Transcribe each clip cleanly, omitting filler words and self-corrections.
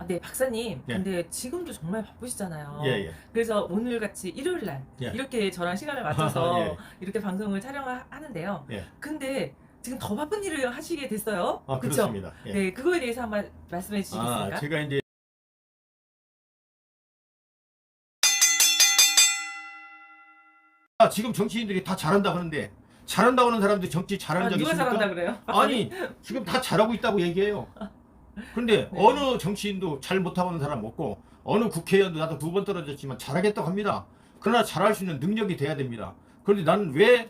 네, 박사님. 예. 근데 지금도 정말 바쁘시잖아요. 예, 예. 그래서 오늘 같이 일요일 날 예. 이렇게 저랑 시간을 맞춰서 예. 이렇게 방송을 촬영하는데요. 예. 근데 지금 더 바쁜 일을 하시게 됐어요. 아, 그쵸? 그렇습니다. 예. 네, 그거에 대해서 한번 말씀해 주시겠습니까? 제가 이제 지금 정치인들이 다 잘한다 하는데 잘한다고 하는 사람들 정치 잘하는 적 누가 있습니까? 잘한다 그래요? 아니 지금 다 잘하고 있다고 얘기해요. 근데 네. 어느 정치인도 잘 못하고 있는 사람 없고 어느 국회의원도 나도 2번 떨어졌지만 잘하겠다고 합니다. 그러나 잘할 수 있는 능력이 돼야 됩니다. 그런데 나는 왜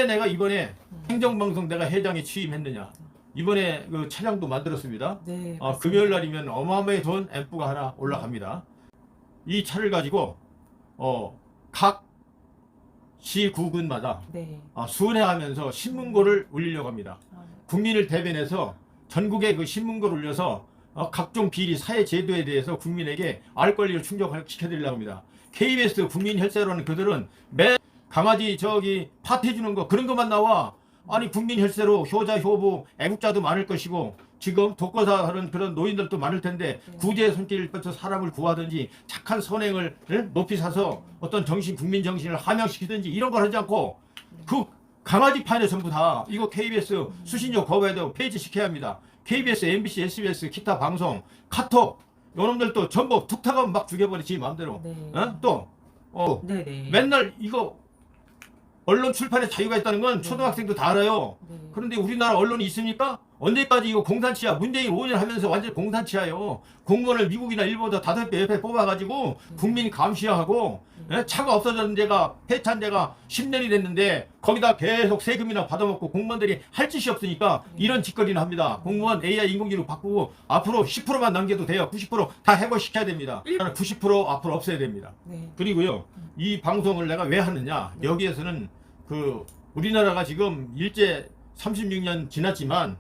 내가 이번에 행정방송 내가 회장에 취임했느냐. 이번에 그 차량도 만들었습니다. 네, 금요일 날이면 어마어마하게 돈 앰프가 하나 올라갑니다. 이 차를 가지고 각 시구군마다 네. 순회하면서 신문고를 올리려고 합니다. 국민을 대변해서 전국에 그 신문고를 올려서 각종 비리 사회 제도에 대해서 국민에게 알 권리를 충족시켜드리려고 합니다. KBS 국민혈세로는 그들은 매 강아지 파티 주는 거 그런 것만 나와. 아니 국민혈세로 효자 효부 애국자도 많을 것이고 지금 독거사 하는 그런 노인들도 많을 텐데 구제의 손길을 뻗쳐 사람을 구하든지 착한 선행을 높이 사서 어떤 국민 정신을 함양시키든지 이런 걸 하지 않고 그 강아지 판에 전부 다 이거 KBS 수신료 거부해야 되고 폐지시켜야 합니다. KBS, MBC, SBS, 기타 방송, 카톡 요놈들도 전부 툭탁하면 막 죽여버리지 마음대로. 네. 네네. 맨날 이거 언론 출판에 자유가 있다는 건 초등학생도 다 알아요. 네. 그런데 우리나라 언론이 있습니까? 언제까지 이거 공산치야? 문재인 5년 하면서 완전 공산치야요. 공무원을 미국이나 일본보다 5배 옆에 뽑아가지고 국민 감시하고 차가 없어졌는 데가 폐차한 데가 10년이 됐는데 거기다 계속 세금이나 받아먹고 공무원들이 할 짓이 없으니까 이런 짓거리는 합니다. 공무원 AI 인공지능 바꾸고 앞으로 10%만 남겨도 돼요. 90%다 해고시켜야 됩니다. 90% 앞으로 없애야 됩니다. 네. 그리고요, 이 방송을 내가 왜 하느냐? 여기에서는 우리나라가 지금 일제 36년 지났지만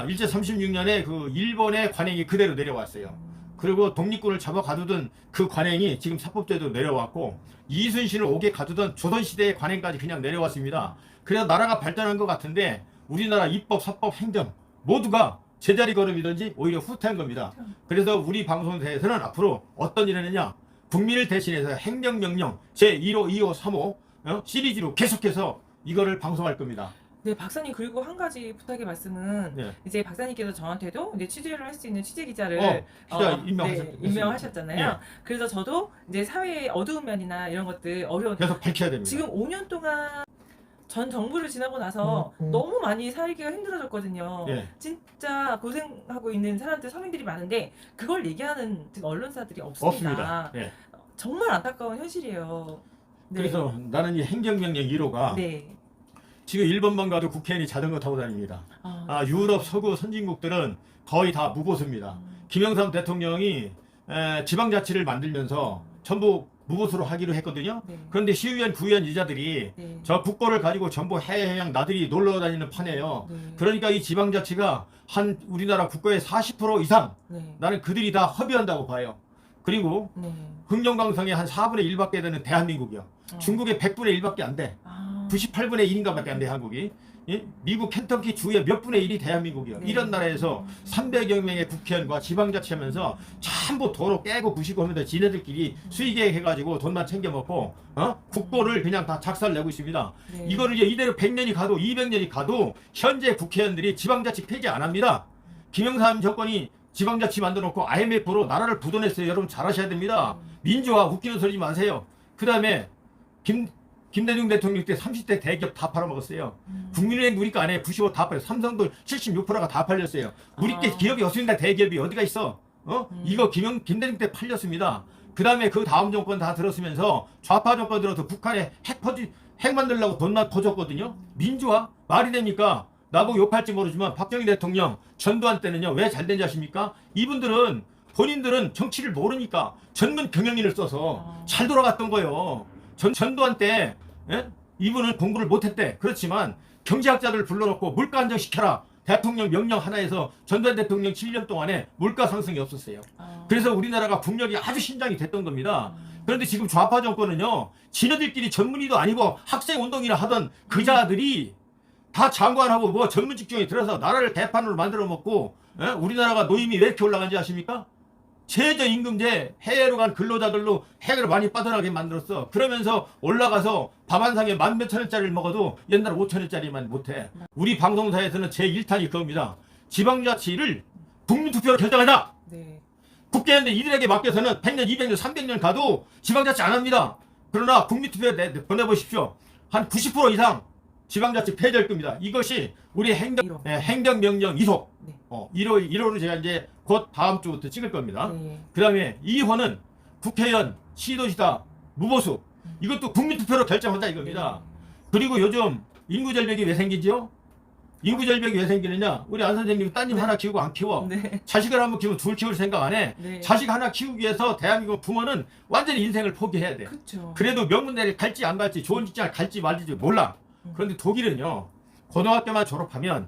일제 36년에 그 일본의 관행이 그대로 내려왔어요. 그리고 독립군을 잡아 가두던 그 관행이 지금 사법제도 내려왔고 이순신을 옥에 가두던 조선시대의 관행까지 그냥 내려왔습니다. 그래서 나라가 발전한 것 같은데 우리나라 입법, 사법, 행정 모두가 제자리 걸음이든지 오히려 후퇴한 겁니다. 그래서 우리 방송사에서는 앞으로 어떤 일을 하느냐, 국민을 대신해서 행정명령 제1호, 2호, 3호 시리즈로 계속해서 이거를 방송할 겁니다. 네, 박사님, 그리고 한 가지 부탁의 말씀은 네. 이제 박사님께서 저한테도 이제 취재를 할 수 있는 취재 기자를 기자 네, 임명하셨잖아요. 네. 그래서 저도 이제 사회의 어두운 면이나 이런 것들 어려운 계속 밝혀야 됩니다. 지금 5년 동안 전 정부를 지나고 나서 너무 많이 살기가 힘들어졌거든요. 예. 진짜 고생하고 있는 사람들, 서민들이 많은데 그걸 얘기하는 언론사들이 없습니다. 없습니다. 예. 정말 안타까운 현실이에요. 네. 그래서 나는 이 행정명령 1호가 네. 지금 일본만 가도 국회의원이 자전거 타고 다닙니다. 유럽 서구 선진국들은 거의 다 무보수입니다. 김영삼 대통령이 지방자치를 만들면서 전부 무보수로 하기로 했거든요. 네. 그런데 시의원, 구의원 이자들이 네. 저 국고를 가지고 전부 해양 나들이 놀러 다니는 판이에요. 네. 그러니까 이 지방자치가 한 우리나라 국고의 40% 이상 네. 나는 그들이 다 허비한다고 봐요. 그리고 네. 흥정강성의 한 4분의 1밖에 되는 대한민국이요. 중국의 100분의 1밖에 안 돼. 98분의 1인가밖에 안 돼, 한국이. 예? 미국 켄터키 주의 몇 분의 1이 대한민국이요. 네. 이런 나라에서 300여 명의 국회의원과 지방자치하면서 전부 도로 깨고 부시고 하면서 지네들끼리 수의계획 해가지고 돈만 챙겨 먹고 국고를 그냥 다 작살내고 있습니다. 네. 이거를 이제 이대로 100년이 가도 200년이 가도 현재 국회의원들이 지방자치 폐지 안 합니다. 김영삼 정권이 지방자치 만들어 놓고 IMF로 나라를 부도냈어요. 여러분 잘 아셔야 됩니다. 민주화 웃기는 소리 마세요. 그 다음에 김대중 대통령 때 30대 대기업 다 팔아먹었어요. 국민은행 누리까 안 해. 95 다 팔렸어요. 삼성도 76%가 다 팔렸어요. 우리께 기업이 없습니다. 대기업이 어디가 있어? 이거 김대중 때 팔렸습니다. 그 다음에 그 다음 정권 다 들었으면서 좌파 정권 들어서 북한에 핵 만들려고 돈만 퍼줬거든요. 민주화? 말이 됩니까? 나보고 욕할지 모르지만 박정희 대통령 전두환 때는요. 왜 잘 된지 아십니까? 이분들은 본인들은 정치를 모르니까 전문 경영인을 써서 잘 돌아갔던 거예요. 전두환 때 이분은 공부를 못했대. 그렇지만 경제학자들을 불러놓고 물가 안정시켜라. 대통령 명령 하나에서 전두환 대통령 7년 동안에 물가 상승이 없었어요. 그래서 우리나라가 국력이 아주 신장이 됐던 겁니다. 그런데 지금 좌파 정권은요. 지네들끼리 전문의도 아니고 학생운동이나 하던 그 자들이 다 장관하고 뭐 전문 직종에 들어서 나라를 대판으로 만들어 먹고 우리나라가 노임이 왜 이렇게 올라간지 아십니까? 최저임금제 해외로 간 근로자들로 해외를 많이 빠져나가게 만들었어. 그러면서 올라가서 밥 한 상에 10,000원짜리를 먹어도 옛날 5,000원짜리만 못해. 우리 방송사에서는 제1탄이 그겁니다. 지방자치를 국민투표로 결정하자. 네. 국회의원들 이들에게 맡겨서는 100년, 200년, 300년 가도 지방자치 안 합니다. 그러나 국민투표에 보내보십시오. 한 90% 이상 지방자치 폐지할 겁니다. 이것이 우리 행정명령 2호. 네. 1호로 제가 이제 곧 다음 주부터 찍을 겁니다. 네. 그 다음에 2호는 국회의원, 시도지사, 무보수. 이것도 국민투표로 결정한다 이겁니다. 그리고 요즘 인구절벽이 왜 생기죠? 인구절벽이 왜 생기느냐? 우리 안 선생님이 따님 네. 하나 키우고 안 키워. 네. 자식을 한번 키우면 둘 키울 생각 안 해. 네. 자식 하나 키우기 위해서 대한민국 부모는 완전히 인생을 포기해야 돼. 그렇죠. 그래도 명문대를 갈지 안 갈지 좋은 직장을 갈지 말지 몰라. 그런데 독일은요. 고등학교만 졸업하면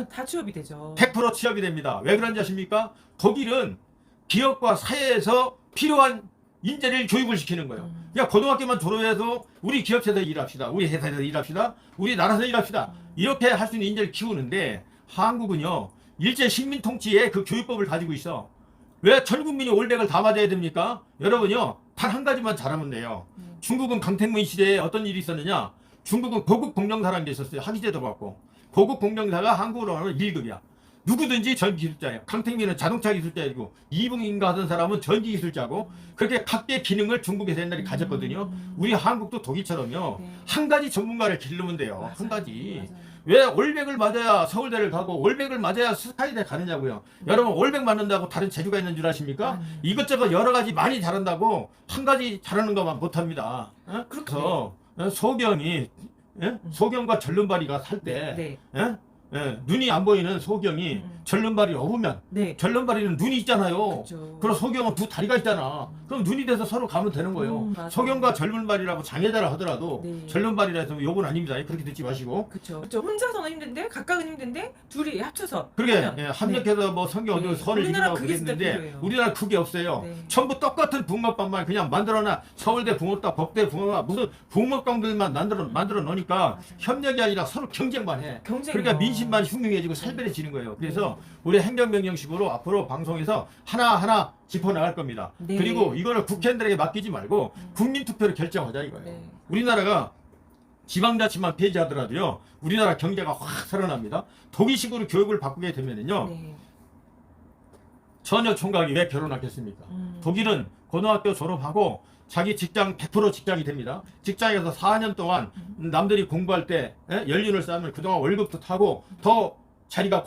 다 취업이 되죠. 100% 취업이 됩니다. 왜 그런지 아십니까? 독일은 기업과 사회에서 필요한 인재를 교육을 시키는 거예요. 그냥 고등학교만 졸업해서 우리 기업체에서 일합시다. 우리 회사에서 일합시다. 우리 나라에서 일합시다. 이렇게 할 수 있는 인재를 키우는데 한국은요. 일제 식민 통치의 그 교육법을 가지고 있어. 왜 전 국민이 올백을 다 맞아야 됩니까? 여러분요. 단 한 가지만 잘하면 돼요. 중국은 강택문 시대에 어떤 일이 있었느냐? 중국은 고급 공정사라는 게 있었어요. 학위제도 받고. 고급 공정사가 한국으로 하면 1급이야. 누구든지 전기기술자예요. 강택민은 자동차 기술자이고 이붕인가 하던 사람은 전기기술자고 그렇게 각계 기능을 중국에서 옛날에 가졌거든요. 우리 한국도 독일처럼요. 네. 한 가지 전문가를 기르면 돼요. 맞아요. 한 가지. 맞아요. 왜 올백을 맞아야 서울대를 가고 올백을 맞아야 스카이대 가느냐고요. 여러분 올백 맞는다고 다른 재주가 있는 줄 아십니까? 이것저것 여러 가지 많이 잘한다고 한 가지 잘하는 것만 못합니다. 그래서 소경이 소경과 절름발이가 살 때 네. 눈이 안 보이는 소경이 절름발이 업으면 네. 절름발이는 눈이 있잖아요. 그렇죠. 그럼 소경은 두 다리가 있잖아. 그럼 눈이 돼서 서로 가면 되는 거예요. 맞아요. 소경과 절름발이라고 장애자를 하더라도 네. 절름발이라 해서 욕은 아닙니다. 그렇게 듣지 마시고. 그렇죠. 혼자서는 힘든데 각각은 힘든데 둘이 합쳐서 그렇게 하면. 합력해서 뭐 성경 어디서 네. 선을 우리나라 이루라고 그게 진짜 그랬는데 필요해요. 우리나라 그게 없어요. 네. 전부 똑같은 붕어빵만 그냥 만들어놔. 서울대 붕어빵, 법대 붕어빵 무슨 붕어빵들만 만들어 놓으니까 맞아요. 협력이 아니라 서로 경쟁만 해. 경쟁이요. 그러니까 민심만 흉흉해지고 살벌해지는 거예요. 그래서 우리 행정명령식으로 앞으로 방송에서 하나하나 짚어나갈 겁니다. 네. 그리고 이거를 국회의원들에게 맡기지 말고 국민투표로 결정하자 이거예요. 네. 우리나라가 지방자치만 폐지하더라도요. 우리나라 경제가 확 살아납니다. 독일식으로 교육을 바꾸게 되면은요. 네. 처녀 총각이 왜 결혼하겠습니까? 독일은 고등학교 졸업하고 자기 직장 100% 직장이 됩니다. 직장에서 4년 동안 남들이 공부할 때 연륜을 쌓으면 그동안 월급도 타고 더 자리가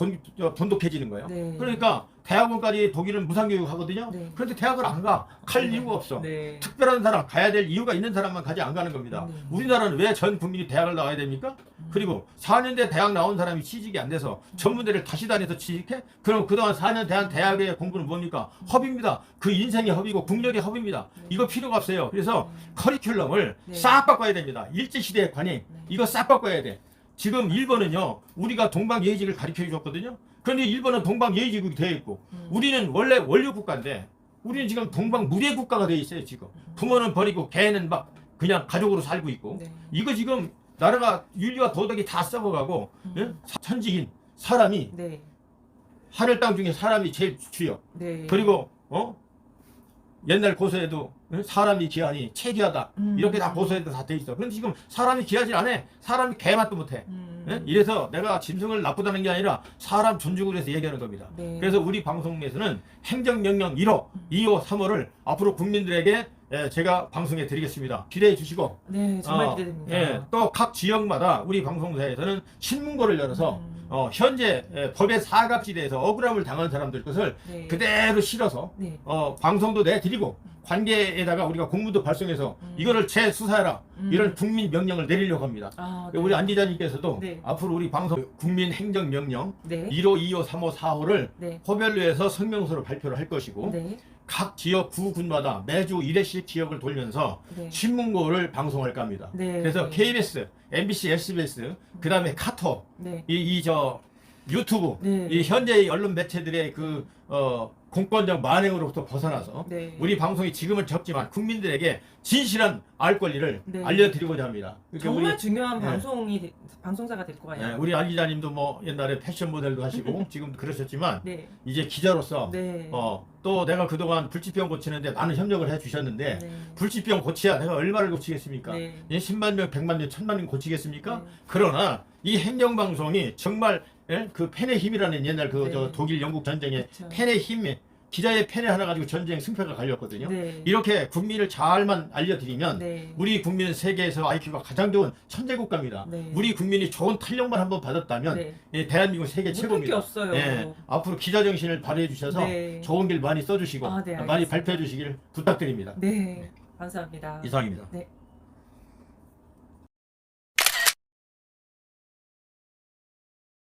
돈독해지는 거예요. 네. 그러니까 대학원까지 독일은 무상교육 하거든요. 네. 그런데 대학을 안 가. 갈 이유가 없어. 네. 특별한 사람, 가야 될 이유가 있는 사람만 가지 안 가는 겁니다. 네. 우리나라는 왜 전 국민이 대학을 나와야 됩니까? 그리고 4년대 대학 나온 사람이 취직이 안 돼서 전문대를 다시 다녀서 취직해? 그럼 그동안 4년 대학의 공부는 뭡니까? 허비입니다. 그 인생의 허비고 국력의 허비입니다. 이거 필요가 없어요. 그래서 커리큘럼을 네. 싹 바꿔야 됩니다. 일제시대의 관행. 이거 싹 바꿔야 돼. 지금 일본은요, 우리가 동방예의직을 가르쳐 주셨거든요. 그런데 일본은 동방예의직이 되어 있고, 우리는 원래 원료국가인데, 우리는 지금 동방무례국가가 되어 있어요, 지금. 부모는 버리고, 개는 막 그냥 가족으로 살고 있고. 네. 이거 지금 나라가 윤리와 도덕이 다 썩어가고, 천직인 사람이, 네. 하늘 땅 중에 사람이 제일 주요. 네. 그리고, 옛날 고서에도 사람이 귀하니 체귀하다 이렇게 다 고서에도 다 돼 있어. 그런데 지금 사람이 귀하지 않아. 사람이 개맛도 못해. 이래서 내가 짐승을 나쁘다는 게 아니라 사람 존중을 해서 얘기하는 겁니다. 네. 그래서 우리 방송에서는 행정명령 1호, 2호, 3호를 앞으로 국민들에게 제가 방송해 드리겠습니다. 기대해 주시고 네, 정말 기대됩니다. 또 각 지역마다 우리 방송사에서는 신문고를 열어서 현재 법의 사각지대에서 억울함을 당한 사람들 것을 네. 그대로 실어서 네. 방송도 내드리고 관계에다가 우리가 공문도 발송해서 이거를 재수사해라 이런 국민 명령을 내리려고 합니다. 아, 네. 우리 안 기자님께서도 네. 앞으로 우리 방송 국민 행정명령 네. 1호, 2호, 3호, 4호를 네. 호별로에서 성명서로 발표를 할 것이고 네. 각 지역 구군마다 매주 1회씩 지역을 돌면서 네. 신문고를 방송할까 합니다. 네. 그래서 네. KBS, MBC, SBS, 그 다음에 카톡, 네. 유튜브, 네. 이 현재의 언론 매체들의 그 공권력 만행으로부터 벗어나서 네. 우리 방송이 지금은 적지만 국민들에게 진실한 알 권리를 네. 알려드리고자 합니다. 그러니까 정말 중요한 네. 방송사가 될 거예요. 예, 우리 안 기자님도 뭐 옛날에 패션 모델도 하시고 지금도 그러셨지만 네. 이제 기자로서 네. 또 내가 그동안 불치병 고치는데 많은 협력을 해주셨는데 네. 불치병 고치야 내가 얼마를 고치겠습니까? 네. 10만 명, 100만 명, 1000만 명 고치겠습니까? 네. 그러나 이 행정방송이 정말 그 펜의 힘이라는 옛날 그 네. 저 독일 영국 전쟁의 그쵸. 펜의 힘에 기자의 펜을 하나 가지고 전쟁 승패가 갈렸거든요. 네. 이렇게 국민을 잘만 알려드리면 네. 우리 국민은 세계에서 IQ가 가장 좋은 천재 국가입니다. 네. 우리 국민이 좋은 탄력만 한번 받았다면 네. 예, 대한민국 세계 못할 게 최고입니다. 없어요. 예, 앞으로 기자 정신을 발휘해 주셔서 네. 좋은 길 많이 써주시고 아, 네, 많이 알겠습니다. 발표해 주시길 부탁드립니다. 네. 감사합니다. 이상입니다. 네.